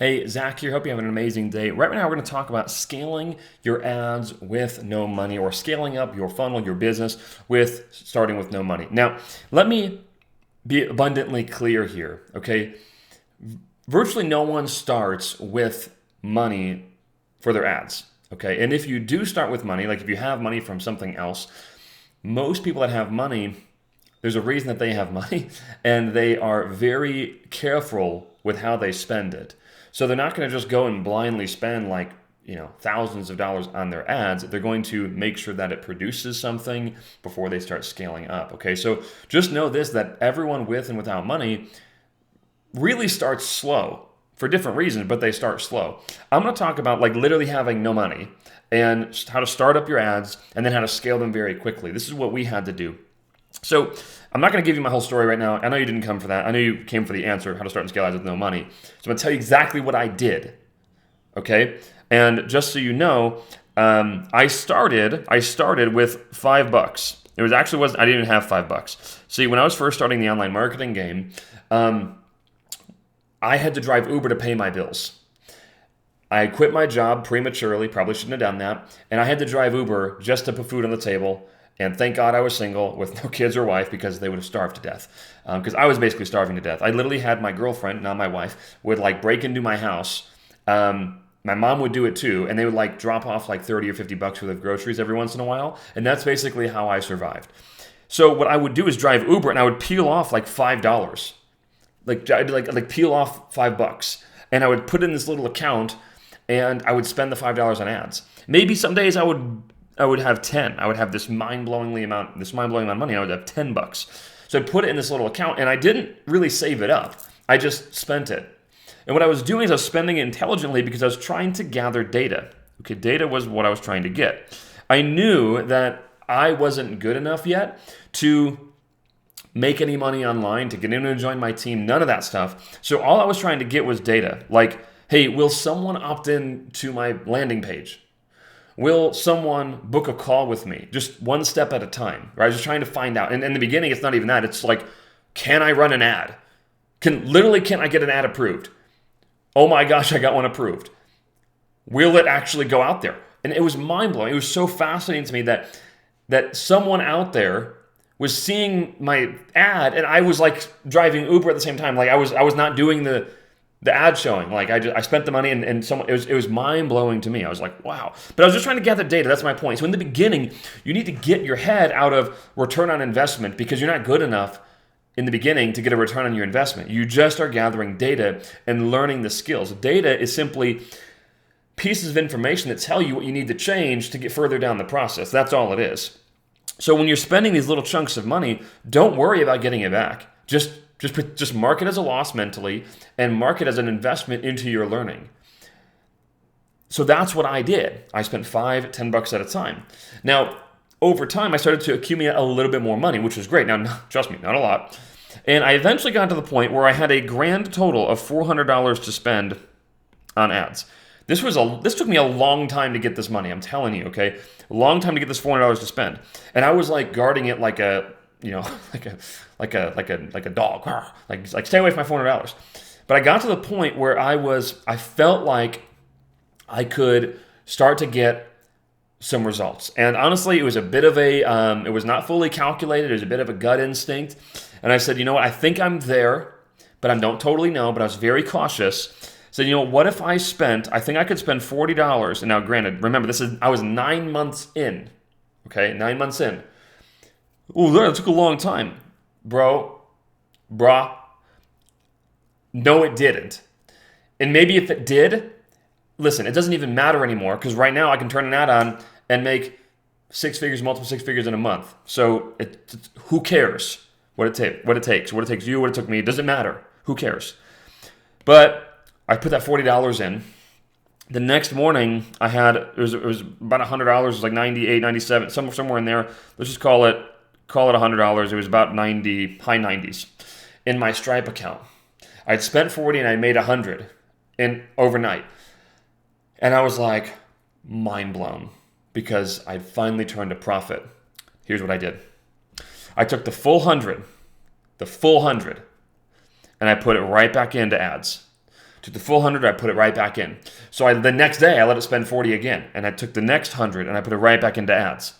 Hey, Zach here. Hope you have an amazing day. Right now, we're going to talk about scaling your ads with no money or scaling up your funnel, your business with starting with no money. Now, let me be abundantly clear here, okay? Virtually no one starts with money for their ads, okay? And if you do start with money, like if you have money from something else, most people that have money, there's a reason that they have money, and they are very careful with how they spend it. So they're not going to just go and blindly spend thousands of dollars on their ads. They're going to make sure that it produces something before they start scaling up. Okay, so just know this, that everyone with and without money really starts slow for different reasons, but they start slow. I'm going to talk about literally having no money and how to start up your ads and then how to scale them very quickly. This is what we had to do. So I'm not going to give you my whole story right now. I know you didn't come for that. I know you came for the answer, how to start and scale ads with no money. So I'm going to tell you exactly what I did, okay? And just so you know, I started with $5. It was actually wasn't. I didn't even have $5. See, when I was first starting the online marketing game, I had to drive Uber to pay my bills. I quit my job prematurely, probably shouldn't have done that, and I had to drive Uber just to put food on the table. And thank God I was single with no kids or wife, because they would have starved to death. Because I was basically starving to death. I literally had my girlfriend, not my wife, would break into my house. My mom would do it too, and they would drop off 30 or $50 worth of groceries every once in a while. And that's basically how I survived. So what I would do is drive Uber, and I would peel off $5. I'd peel off $5, and I would put in this little account, and I would spend the $5 on ads. Maybe some days I would have 10. I would have this mind-blowing amount of money. I would have $10. So I'd put it in this little account, and I didn't really save it up. I just spent it. And what I was doing is I was spending it intelligently because I was trying to gather data. Okay, data was what I was trying to get. I knew that I wasn't good enough yet to make any money online, to get in and join my team, none of that stuff. So all I was trying to get was data. Hey, will someone opt in to my landing page? Will someone book a call with me? Just one step at a time, right? I was just trying to find out. And in the beginning, it's not even that. It's can I run an ad? Can I get an ad approved? Oh my gosh, I got one approved. Will it actually go out there? And it was mind-blowing. It was so fascinating to me that someone out there was seeing my ad, and I was driving Uber at the same time. I was not doing the ad showing. I spent the money, and it was mind-blowing to me. I was like, wow. But I was just trying to gather data. That's my point. So in the beginning, you need to get your head out of return on investment, because you're not good enough in the beginning to get a return on your investment. You just are gathering data and learning the skills. Data is simply pieces of information that tell you what you need to change to get further down the process. That's all it is. So when you're spending these little chunks of money, don't worry about getting it back. Just mark it as a loss mentally and mark it as an investment into your learning. So that's what I did. I spent $5, $10 at a time. Now, over time, I started to accumulate a little bit more money, which was great. Now, trust me, not a lot. And I eventually got to the point where I had a grand total of $400 to spend on ads. This took me a long time to get this money. I'm telling you, okay, a long time to get this $400 to spend. And I was guarding it like a dog, stay away from my $400. But I got to the point where I felt like I could start to get some results. And honestly, it was a bit of it was not fully calculated. It was a bit of a gut instinct. And I said, you know what, I think I'm there, but I don't totally know, but I was very cautious. So, what if I think I could spend $40. And now granted, remember, I was 9 months in, okay, 9 months in. Oh, that took a long time. Brah. No, it didn't. And maybe if it did, listen, it doesn't even matter anymore, because right now I can turn an ad on and make multiple six figures in a month. So who cares what it takes, what it takes you, what it took me, it doesn't matter. Who cares? But I put that $40 in. The next morning it was about $100. It was like 98, 97, somewhere in there. Let's just call it $100. It was about high 90s in my Stripe account. I'd spent 40 and I made 100 in overnight. And I was mind blown, because I'd finally turned a profit. Here's what I did. I took the full 100, and I put it right back into ads. Took the full 100, I put it right back in. So the next day, I let it spend 40 again. And I took the next 100 and I put it right back into ads.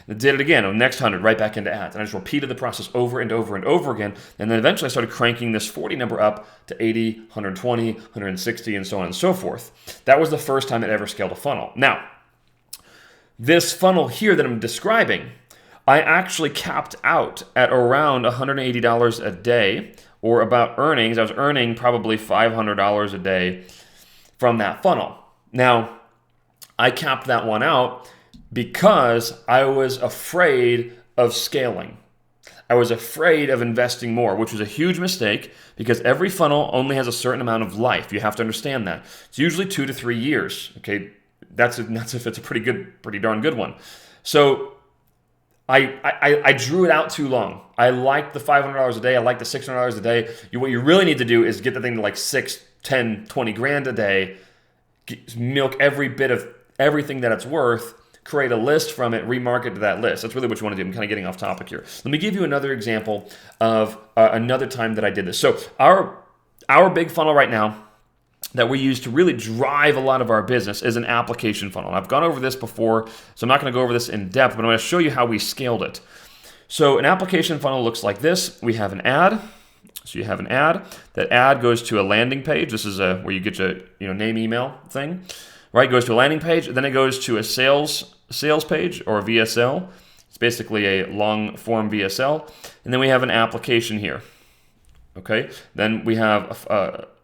And I did it again, the next 100 right back into ads. And I just repeated the process over and over and over again. And then eventually I started cranking this 40 number up to 80, 120, 160, and so on and so forth. That was the first time it ever scaled a funnel. Now, this funnel here that I'm describing, I actually capped out at around $180 a day, or about earnings. I was earning probably $500 a day from that funnel. Now, I capped that one out because I was afraid of scaling. I was afraid of investing more, which was a huge mistake because every funnel only has a certain amount of life. You have to understand that. It's usually 2 to 3 years. Okay, that's if it's a pretty darn good one. So I drew it out too long. I liked the $500 a day. I liked the $600 a day. What you really need to do is get the thing to like 6, 10, 20 grand a day, milk every bit of everything that it's worth, create a list from it, remarket to that list. That's really what you want to do. I'm kind of getting off topic here. Let me give you another example of another time that I did this. So our big funnel right now that we use to really drive a lot of our business is an application funnel. And I've gone over this before, so I'm not going to go over this in depth, but I'm going to show you how we scaled it. So an application funnel looks like this. We have an ad. So you have an ad. That ad goes to a landing page. This is where you get your name, email thing, right? It goes to a landing page. Then it goes to a sales page or a VSL. It's basically a long form VSL. And then we have an application here. Okay. Then we have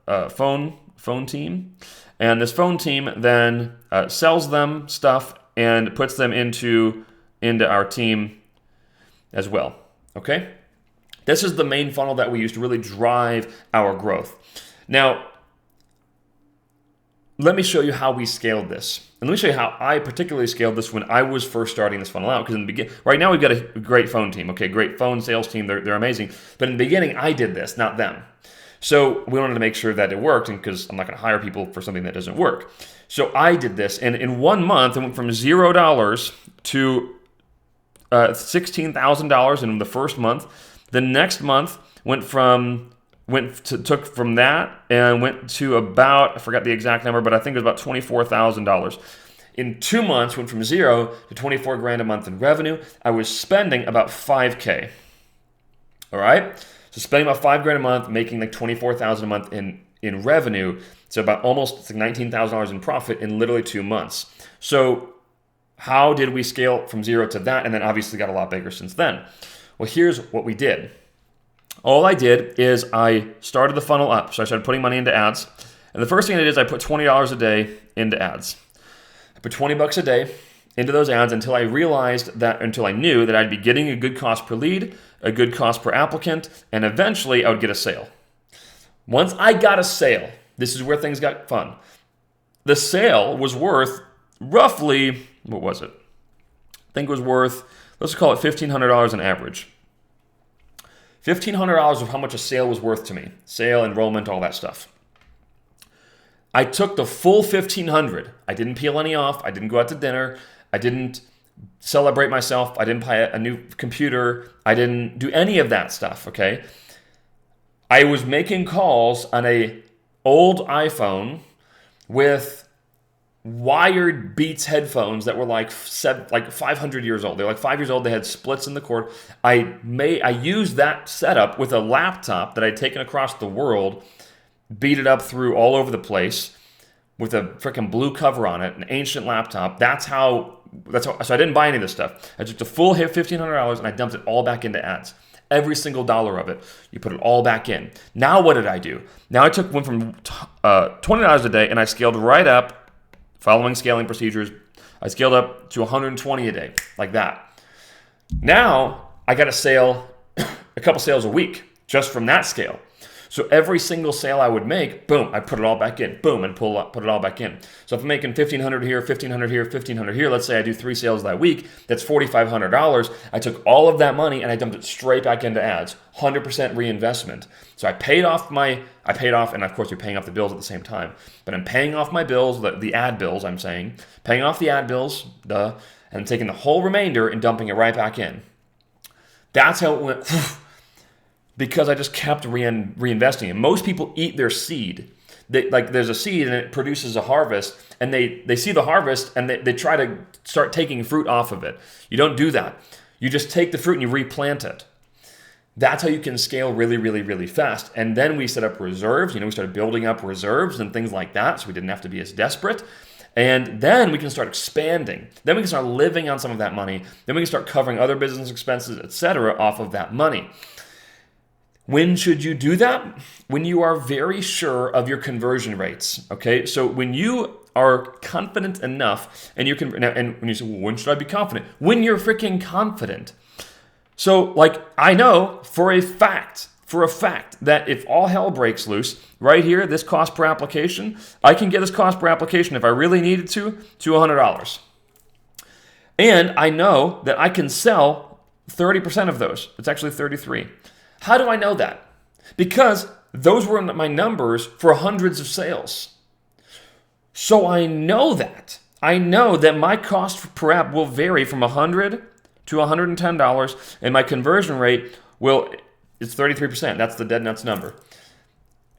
a phone team, and this phone team then sells them stuff and puts them into our team as well. Okay, this is the main funnel that we use to really drive our growth. Now, let me show you how we scaled this, and let me show you how I particularly scaled this when I was first starting this funnel out. Because in the beginning, right now we've got a great phone team. Okay, great phone sales team. They're amazing. But in the beginning, I did this, not them. So we wanted to make sure that it worked, and because I'm not going to hire people for something that doesn't work. So I did this, and in 1 month, it went from $0 to $16,000 in the first month. The next month took from that and went to about, I forgot the exact number, but I think it was about $24,000. In 2 months, went from 0 to 24 grand a month in revenue. I was spending about $5K. All right. So spending about $5 grand a month, making like $24,000 a month in revenue. So about almost like $19,000 in profit in literally 2 months. So how did we scale from 0 to that? And then obviously got a lot bigger since then. Well, here's what we did. All I did is I started the funnel up. So I started putting money into ads. And the first thing I did is I put $20 a day into ads. I put $20 a day into those ads until I knew that I'd be getting a good cost per lead, a good cost per applicant, and eventually I would get a sale. Once I got a sale, this is where things got fun. The sale was worth roughly, what was it? I think it was worth, let's call it $1,500 on average. $1,500 of how much a sale was worth to me. Sale, enrollment, all that stuff. I took the full $1,500. I didn't peel any off. I didn't go out to dinner. I didn't celebrate myself. I didn't buy a new computer. I didn't do any of that stuff, okay? I was making calls on a old iPhone with wired Beats headphones that were like 500 years old. They're like 5 years old. They had splits in the cord. I used that setup with a laptop that I'd taken across the world, beat it up through all over the place with a freaking blue cover on it, an ancient laptop. So I didn't buy any of this stuff. I took the full hit, $1,500, and I dumped it all back into ads. Every single dollar of it, you put it all back in. Now what did I do? Now I went from $20 a day, and I scaled right up, following scaling procedures. I scaled up to $120 a day, like that. Now I got a couple sales a week just from that scale. So every single sale I would make, boom, I put it all back in. Boom, and put it all back in. So if I'm making $1,500 here, $1,500 here, $1,500 here, let's say I do 3 sales that week, that's $4,500. I took all of that money and I dumped it straight back into ads. 100% reinvestment. So I paid off, and of course you're paying off the bills at the same time. But I'm paying off my bills, the ad bills, I'm saying. Paying off the ad bills, and I'm taking the whole remainder and dumping it right back in. That's how it went. Because I just kept reinvesting. And most people eat their seed. there's a seed and it produces a harvest, and they see the harvest and they try to start taking fruit off of it. You don't do that. You just take the fruit and you replant it. That's how you can scale really, really, really fast. And then we set up reserves. We started building up reserves and things like that, so we didn't have to be as desperate. And then we can start expanding. Then we can start living on some of that money. Then we can start covering other business expenses, etc., off of that money. When should you do that? When you are very sure of your conversion rates. Okay, so when you are confident enough, and you can, and when you say, well, when should I be confident? When you're freaking confident. So, I know for a fact that if all hell breaks loose, right here, this cost per application, I can get this cost per application, if I really needed to $100. And I know that I can sell 30% of those. It's actually 33. How do I know that? Because those were my numbers for hundreds of sales. So I know that. I know that my cost per app will vary from $100 to $110, and my conversion rate it's 33%. That's the dead nuts number.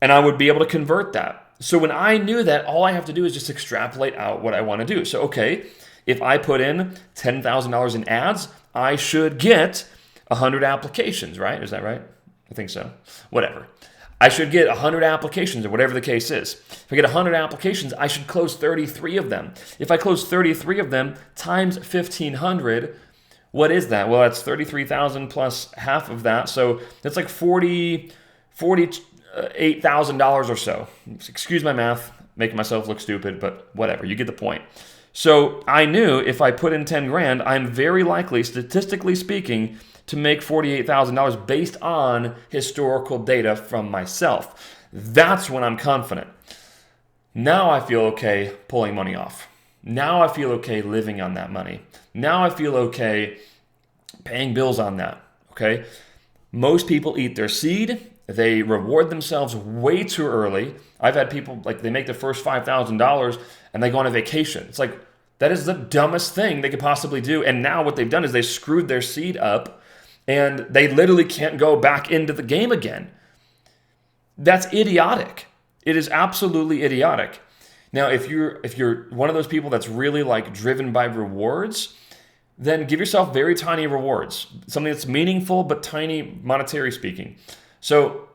And I would be able to convert that. So when I knew that, all I have to do is just extrapolate out what I want to do. So, okay, if I put in $10,000 in ads, I should get 100 applications, right? Is that right? I think so. Whatever. I should get 100 applications, or whatever the case is. If I get 100 applications, I should close 33 of them. If I close 33 of them times 1,500, what is that? Well, that's 33,000 plus half of that. So that's like $48,000 or so. Excuse my math, making myself look stupid, but whatever. You get the point. So I knew if I put in 10 grand, I'm very likely, statistically speaking, to make $48,000 based on historical data from myself. That's when I'm confident. Now I feel okay pulling money off. Now I feel okay living on that money. Now I feel okay paying bills on that, okay? Most people eat their seed. They reward themselves way too early. I've had people, they make the first $5,000 and they go on a vacation. It's like, that is the dumbest thing they could possibly do. And now what they've done is they screwed their seed up and they literally can't go back into the game again. That's idiotic. It is absolutely idiotic. Now, if you're one of those people that's really driven by rewards, then give yourself very tiny rewards. Something that's meaningful but tiny, monetary speaking. So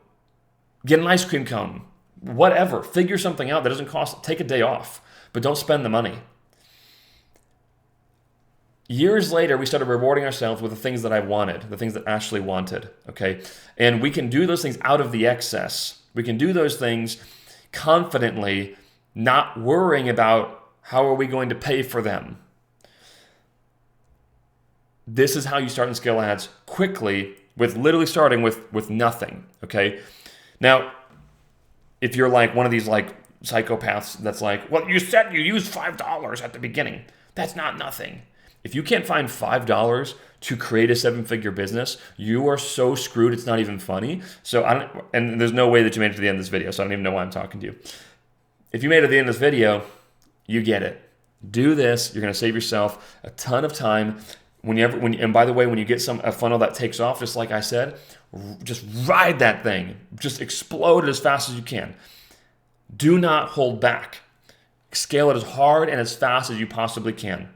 get an ice cream cone, whatever. Figure something out that doesn't cost. Take a day off, but don't spend the money. Years later, we started rewarding ourselves with the things that I wanted, the things that Ashley wanted, okay? And we can do those things out of the excess. We can do those things confidently, not worrying about how are we going to pay for them. This is how you start and scale ads quickly, with literally starting with nothing, okay? Now, if you're one of these psychopaths that's well, you said you used $5 at the beginning. That's not nothing. If you can't find $5 to create a 7-figure business, you are so screwed it's not even funny. So and there's no way that you made it to the end of this video, so I don't even know why I'm talking to you. If you made it to the end of this video, you get it. Do this. You're going to save yourself a ton of time. And by the way, when you get a funnel that takes off, just like I said, just ride that thing. Just explode it as fast as you can. Do not hold back. Scale it as hard and as fast as you possibly can.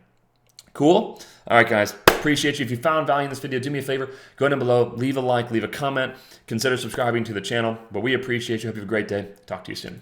Cool? All right, guys. Appreciate you. If you found value in this video, do me a favor. Go down below, leave a like, leave a comment. Consider subscribing to the channel. But we appreciate you. Hope you have a great day. Talk to you soon.